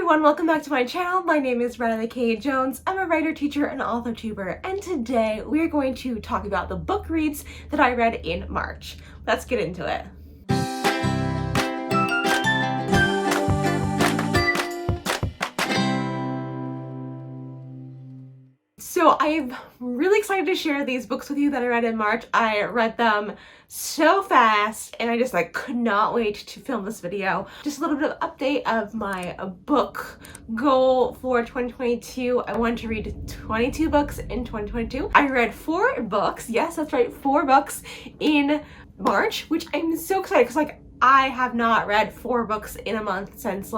everyone, welcome back to my channel. My name is Riley K. Jones. I'm a writer, teacher, and author tuber, and today we are going to talk about the book reads that I read in March. Let's get into it. So I'm really excited to share these books with you that I read in March. I read them so fast and I just could not wait to film this video. Just a little bit of update of my book goal for 2022. I wanted to read 22 books in 2022. I read 4 books. Yes, that's right, 4 books in March, which I'm so excited because I have not read 4 books in a month since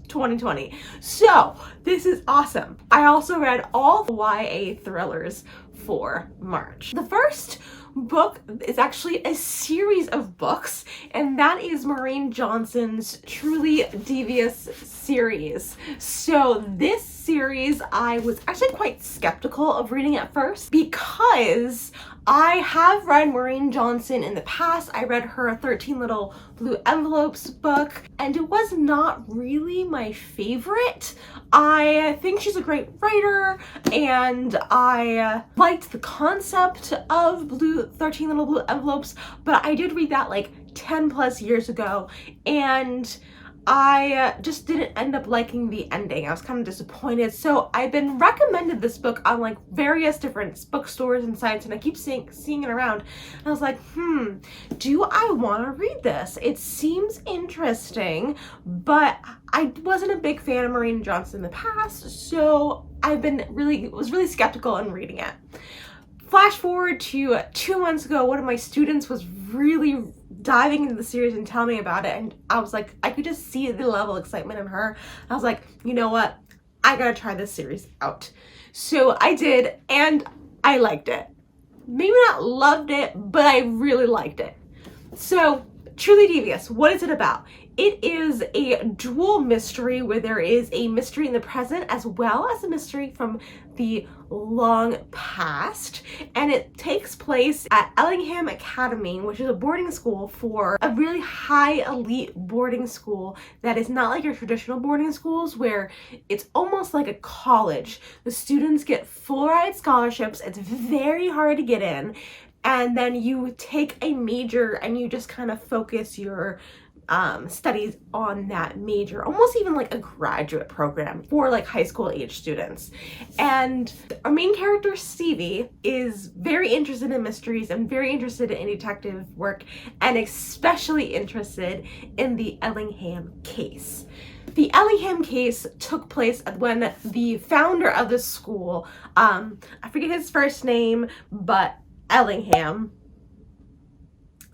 2020. So this is awesome. I also read all the YA thrillers for March. The first book is actually a series of books, and that is Maureen Johnson's Truly Devious series. So this series I was actually quite skeptical of reading at first because I have read Maureen Johnson in the past. I read her 13 Little Blue Envelopes book, and it was not really my favorite. I think she's a great writer, and I liked the concept of 13 Little Blue Envelopes, but I did read that 10 plus years ago, and I just didn't end up liking the ending. I was kind of disappointed. So I've been recommended this book on various different bookstores and sites, and I keep seeing it around. And I was like, do I want to read this? It seems interesting, but I wasn't a big fan of Maureen Johnson in the past, so was really skeptical in reading it. Flash forward to 2 months ago, one of my students was really diving into the series and telling me about it, and I was like, I could just see the level of excitement in her. I was like, you know what? I gotta try this series out. So I did, and I liked it. Maybe not loved it, but I really liked it. So Truly Devious, what is it about? It is a dual mystery where there is a mystery in the present as well as a mystery from the long past, and it takes place at Ellingham Academy, which is a boarding school for a really high elite boarding school that is not like your traditional boarding schools where it's almost like a college. The students get full ride scholarships. It's very hard to get in, and then you take a major and you just kind of focus your studies on that major, almost even like a graduate program for high school age students. And our main character, Stevie, is very interested in mysteries and very interested in detective work, and especially interested in the Ellingham case. The Ellingham case took place when the founder of the school, I forget his first name, but Ellingham,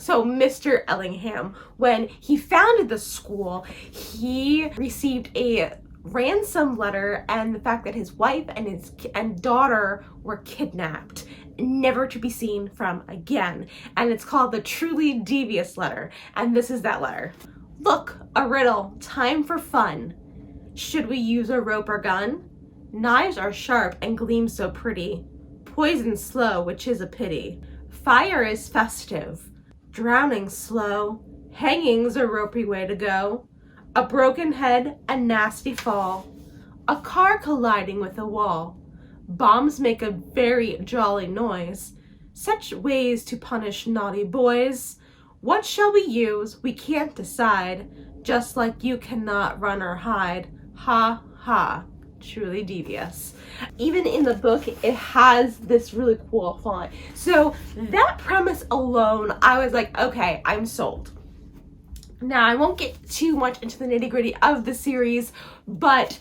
so Mr. Ellingham, when he founded the school, he received a ransom letter and the fact that his wife and daughter were kidnapped, never to be seen from again. And it's called the Truly Devious letter. And this is that letter. Look, a riddle, time for fun. Should we use a rope or gun? Knives are sharp and gleam so pretty. Poison slow, which is a pity. Fire is festive. Drowning slow, hanging's a ropey way to go. A broken head, a nasty fall. A car colliding with a wall. Bombs make a very jolly noise. Such ways to punish naughty boys. What shall we use? We can't decide. Just like you cannot run or hide. Ha ha. Truly Devious. Even in the book, it has this really cool font. So that premise alone, I was like, okay, I'm sold. Now, I won't get too much into the nitty-gritty of the series, but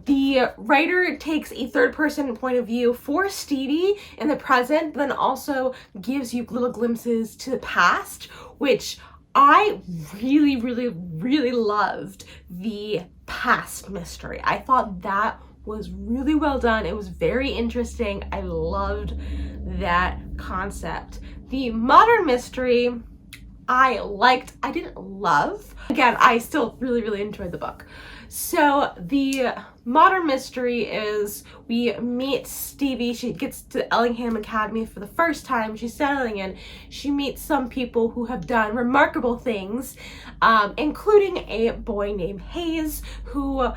the writer takes a third-person point of view for Stevie in the present, then also gives you little glimpses to the past, which I really, really, really loved the past mystery. I thought that was really well done. It was very interesting. I loved that concept. The modern mystery, I liked, I didn't love. Again, I still really enjoyed the book. So the modern mystery is we meet Stevie. She gets to Ellingham Academy for the first time. She's settling in. She meets some people who have done remarkable things, including a boy named Hayes who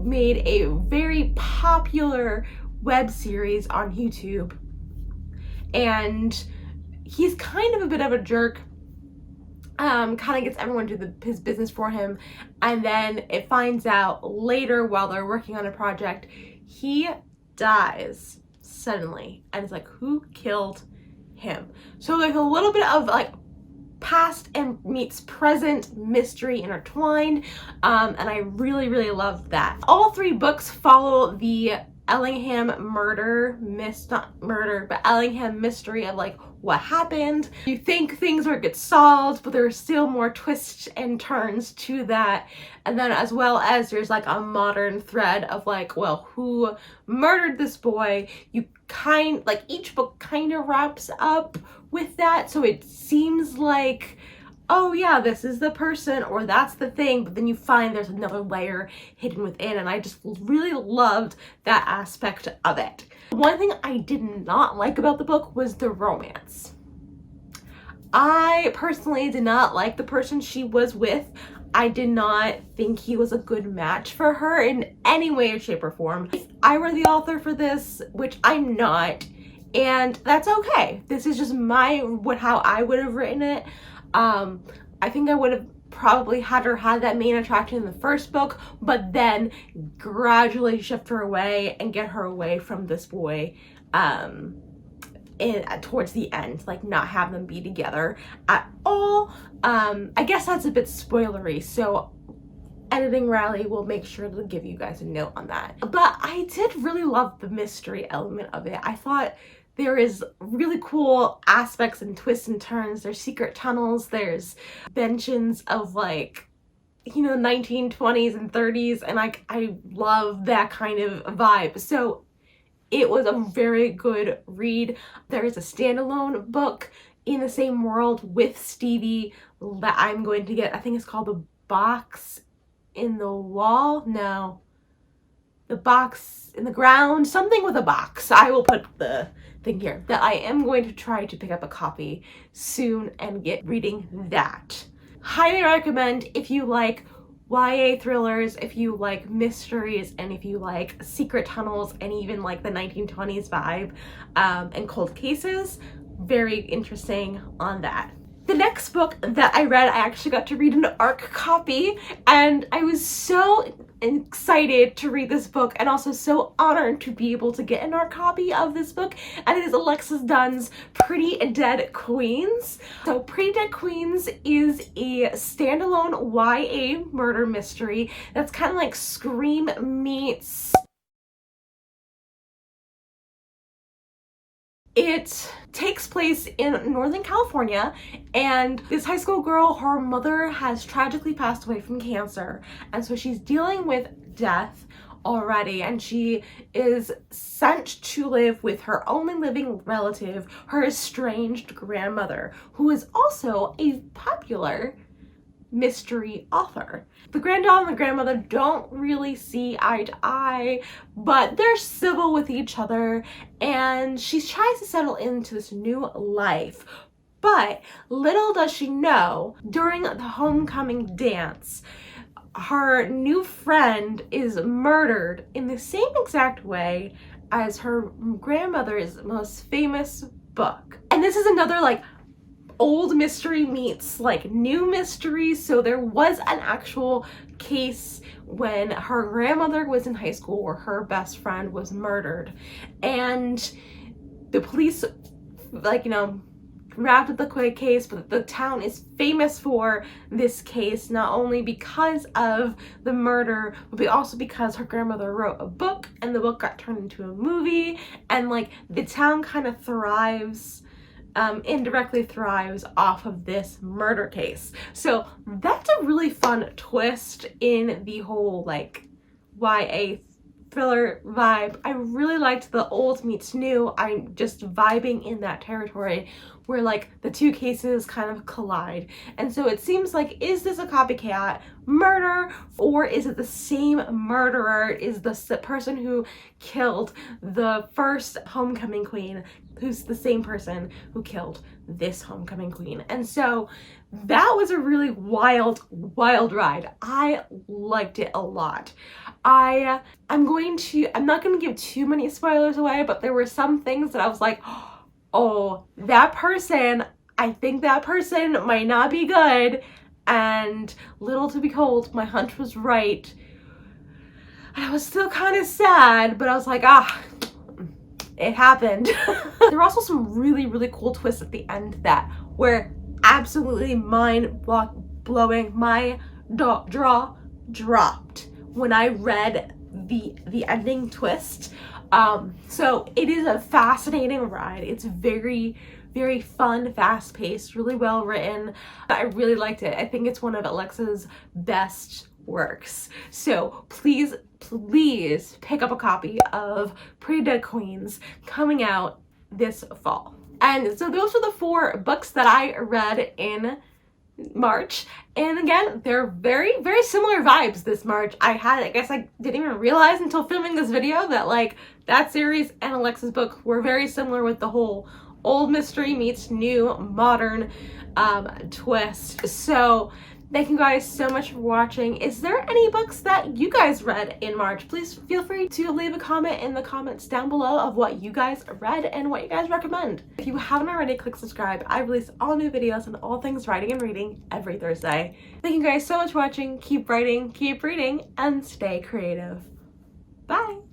made a very popular web series on YouTube. And he's kind of a bit of a jerk. Kind of gets everyone to do his business for him, and then it finds out later while they're working on a project, he dies suddenly, and it's like, who killed him? So there's a little bit of like past and meets present mystery intertwined, and I really love that. All three books follow the Ellingham Ellingham mystery of like what happened. You think things are get solved, but there's still more twists and turns to that. And then as well as there's like a modern thread of like, well, who murdered this boy? Each book kind of wraps up with that. So it seems like, oh yeah, this is the person or that's the thing, but then you find there's another layer hidden within, and I just really loved that aspect of it. One thing I did not like about the book was the romance. I personally did not like the person she was with. I did not think he was a good match for her in any way, shape, or form. If I were the author for this, which I'm not, and that's okay. This is just how I would have written it. I think I would have probably had her had that main attraction in the first book, but then gradually shift her away and get her away from this boy towards the end, like not have them be together at all. I guess that's a bit spoilery, so editing Rally will make sure to give you guys a note on that. But I did really love the mystery element of it. I thought there is really cool aspects and twists and turns. There's secret tunnels, there's benches of like, you know, 1920s and 30s, and like I love that kind of vibe. So it was a very good read. There is a standalone book in the same world with Stevie that I'm going to get. I think it's called The Box in the Wall. No, The Box in the Ground, something with a box. I will put the thing here that I am going to try to pick up a copy soon and get reading that. Highly recommend if you like YA thrillers, if you like mysteries, and if you like secret tunnels and even like the 1920s vibe and cold cases. Very interesting on that. The next book that I read, I actually got to read an ARC copy, and I was so excited to read this book and also so honored to be able to get an ARC copy of this book, and it is Alexis Dunn's Pretty Dead Queens. So Pretty Dead Queens is a standalone YA murder mystery that's kind of like Scream meets... It takes place in Northern California, and this high school girl, her mother has tragically passed away from cancer, and so she's dealing with death already, and she is sent to live with her only living relative, her estranged grandmother, who is also a popular mystery author. The granddaughter and the grandmother don't really see eye to eye, but they're civil with each other, and she tries to settle into this new life. But little does she know, during the homecoming dance, her new friend is murdered in the same exact way as her grandmother's most famous book. And this is another like old mystery meets like new mystery. So there was an actual case when her grandmother was in high school where her best friend was murdered, and the police, like, you know, wrapped up the case, but the town is famous for this case, not only because of the murder, but also because her grandmother wrote a book, and the book got turned into a movie, and like the town kind of thrives, indirectly thrives off of this murder case. So that's a really fun twist in the whole like YA thriller vibe. I really liked the old meets new. I'm just vibing in that territory where like the two cases kind of collide. And so it seems like, is this a copycat murder, or is it the same murderer? Is the person who killed the first homecoming queen who's the same person who killed this homecoming queen? And so that was a really wild ride. I liked it a lot. I'm not going to give too many spoilers away, but there were some things that I was like, oh, that person, I think that person might not be good. And little to behold, my hunch was right. And I was still kind of sad, but I was like, it happened. There were also some really cool twists at the end that were absolutely mind-blowing. My jaw dropped when I read the ending twist. So it is a fascinating ride. It's very fun, fast-paced, really well written. I really liked it. I think it's one of Alexa's best works. So please pick up a copy of Pretty Dead Queens, coming out this fall. And so those are the 4 books that I read in March. And again, they're very similar vibes this March. I guess I didn't even realize until filming this video that like that series and Alexa's book were very similar with the whole old mystery meets new modern twist. So thank you guys so much for watching. Is there any books that you guys read in March? Please feel free to leave a comment in the comments down below of what you guys read and what you guys recommend. If you haven't already, click subscribe. I release all new videos on all things writing and reading every Thursday. Thank you guys so much for watching. Keep writing, keep reading, and stay creative. Bye!